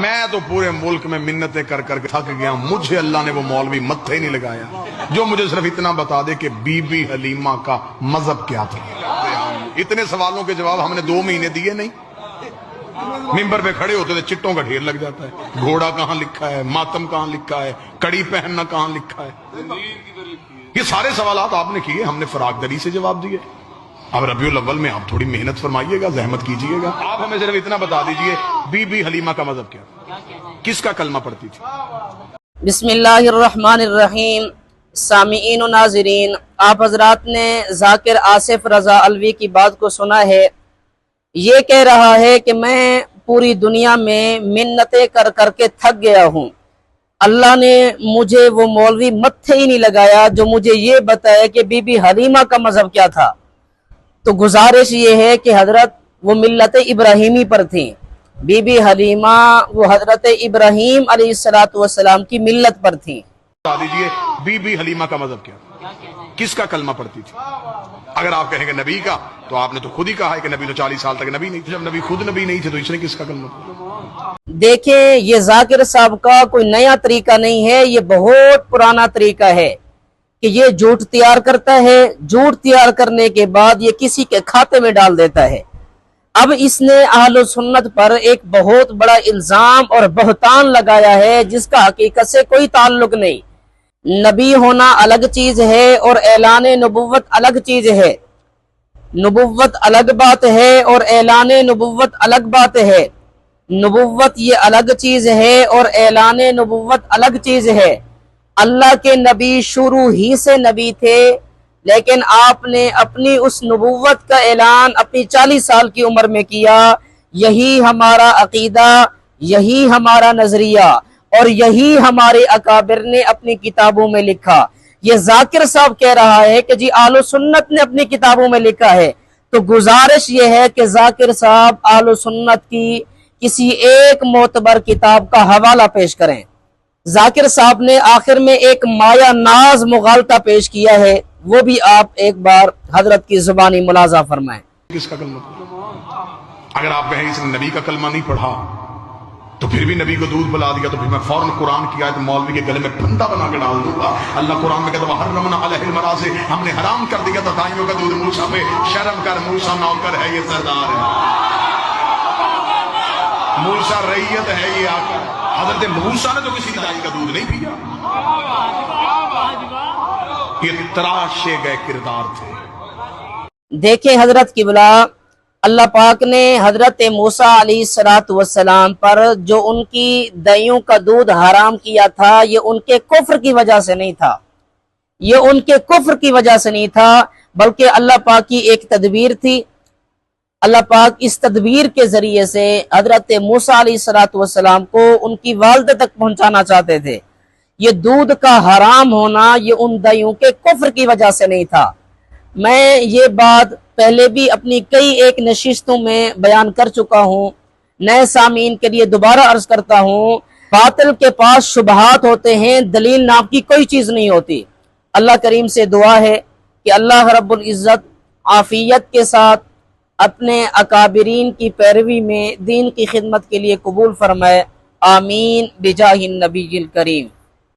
میں تو پورے ملک میں منتیں کر کر کے تھک گیا، مجھے اللہ نے وہ مولوی متھے نہیں لگایا جو مجھے صرف اتنا بتا دے کہ بی بی حلیمہ کا مذہب کیا تھا۔ اتنے سوالوں کے جواب ہم نے 2 مہینے دیے نہیں۔ ممبر پہ کھڑے ہوتے تھے، چٹوں کا ڈھیر لگ جاتا ہے، گھوڑا کہاں لکھا ہے، ماتم کہاں لکھا ہے، کڑی پہننا کہاں لکھا ہے، یہ سارے سوالات آپ نے کیے، ہم نے فراغ دری سے جواب دیے۔ اب ربیع الاول میں آپ تھوڑی محنت فرمائیے گا، زحمت کیجئے گا۔ آپ ہمیں صرف اتنا بتا دیجئے بی بی حلیمہ کا مذہب کیا تھا، کس کا کلمہ پڑھتی تھی؟ بسم اللہ الرحمن الرحیم۔ سامعین و ناظرین، آپ حضرات نے ذاکر آصف رضا علوی کی بات کو سنا ہے۔ یہ کہہ رہا ہے کہ میں پوری دنیا میں منتیں کر کر کے تھک گیا ہوں، اللہ نے مجھے وہ مولوی متھے ہی نہیں لگایا جو مجھے یہ بتایا کہ بی بی حلیمہ کا مذہب کیا تھا۔ تو گزارش یہ ہے کہ حضرت وہ ملت ابراہیمی پر تھیں، بی بی حلیمہ وہ حضرت ابراہیم علیہ السلام کی ملت پر تھیں۔ بتا دیجئے بی بی حلیمہ کا مذہب کیا تھا، کس کا کلمہ پڑھتی تھی؟ اگر آپ کہیں گے نبی کا، تو آپ نے تو خود ہی کہا ہے کہ نبی تو 40 سال تک نبی نہیں تھے۔ جب نبی خود نبی نہیں تھے تو اس نے کس کا کلمہ پڑھا؟ دیکھیں، یہ ذاکر صاحب کا کوئی نیا طریقہ نہیں ہے، یہ بہت پرانا طریقہ ہے کہ یہ جھوٹ تیار کرتا ہے، جھوٹ تیار کرنے کے بعد یہ کسی کے کھاتے میں ڈال دیتا ہے۔ اب اس نے اہل سنت پر ایک بہت بڑا الزام اور بہتان لگایا ہے جس کا حقیقت سے کوئی تعلق نہیں۔ نبی ہونا الگ چیز ہے اور اعلان نبوت الگ چیز ہے، نبوت الگ بات ہے اور اعلان نبوت الگ بات ہے۔ نبوت یہ الگ چیز ہے اور اعلان نبوت الگ چیز ہے۔ اللہ کے نبی شروع ہی سے نبی تھے، لیکن آپ نے اپنی اس نبوت کا اعلان اپنی 40 سال کی عمر میں کیا۔ یہی ہمارا عقیدہ، یہی ہمارا نظریہ اور یہی ہمارے اکابر نے اپنی کتابوں میں لکھا۔ یہ ذاکر صاحب کہہ رہا ہے کہ جی اہل سنت نے اپنی کتابوں میں لکھا ہے، تو گزارش یہ ہے کہ ذاکر صاحب اہل سنت کی کسی ایک معتبر کتاب کا حوالہ پیش کریں۔ ذاکر صاحب نے آخر میں ایک مایا ناز مغالطہ پیش کیا ہے، وہ بھی آپ ایک بار حضرت کی زبانی ملاحظہ فرمائیں۔ کس کا کلمہ پڑھا؟ اگر آپ کہیں اس نے نبی کا کلمہ نہیں پڑھا تو پھر بھی نبی کو دودھ پلا دیا، تو پھر میں فوراً قرآن کی آیت مولوی کے گلے میں پھندا بنا کے ڈال دوں گا۔ اللہ قرآن میں کہتا ہے وَحَرَّمْنَا عَلَيْهِ الْمَرَاضِعَ، ہم نے حرام کر دیا تھا دائیوں کا دودھ موسیٰ پہ۔ شرم کر، موسیٰ نوکر ہے، یہ سردار ہے، موسیٰ رعیت ہے، یہ آقا۔ حضرت موسیٰ نے تو کسی دائی کا دودھ نہیں پیا۔ یہ تراشے گئے کردار تھے۔ دیکھیں حضرت قبلہ، اللہ پاک نے حضرت موسیٰ علیہ السلام پر جو ان کی دائیوں کا دودھ حرام کیا تھا، یہ ان کے کفر کی وجہ سے نہیں تھا، یہ ان کے کفر کی وجہ سے نہیں تھا، بلکہ اللہ پاک کی ایک تدبیر تھی۔ اللہ پاک اس تدبیر کے ذریعے سے حضرت موسیٰ علیہ السلام کو ان کی والدہ تک پہنچانا چاہتے تھے۔ یہ دودھ کا حرام ہونا یہ ان دائیوں کے کفر کی وجہ سے نہیں تھا۔ میں یہ بات پہلے بھی اپنی کئی ایک نشستوں میں بیان کر چکا ہوں، نئے سامعین کے لیے دوبارہ عرض کرتا ہوں، باطل کے پاس شبہات ہوتے ہیں، دلیل نام کی کوئی چیز نہیں ہوتی۔ اللہ کریم سے دعا ہے کہ اللہ رب العزت عافیت کے ساتھ اپنے اکابرین کی پیروی میں دین کی خدمت کے لیے قبول فرمائے، آمین بجاہ النبی الکریم۔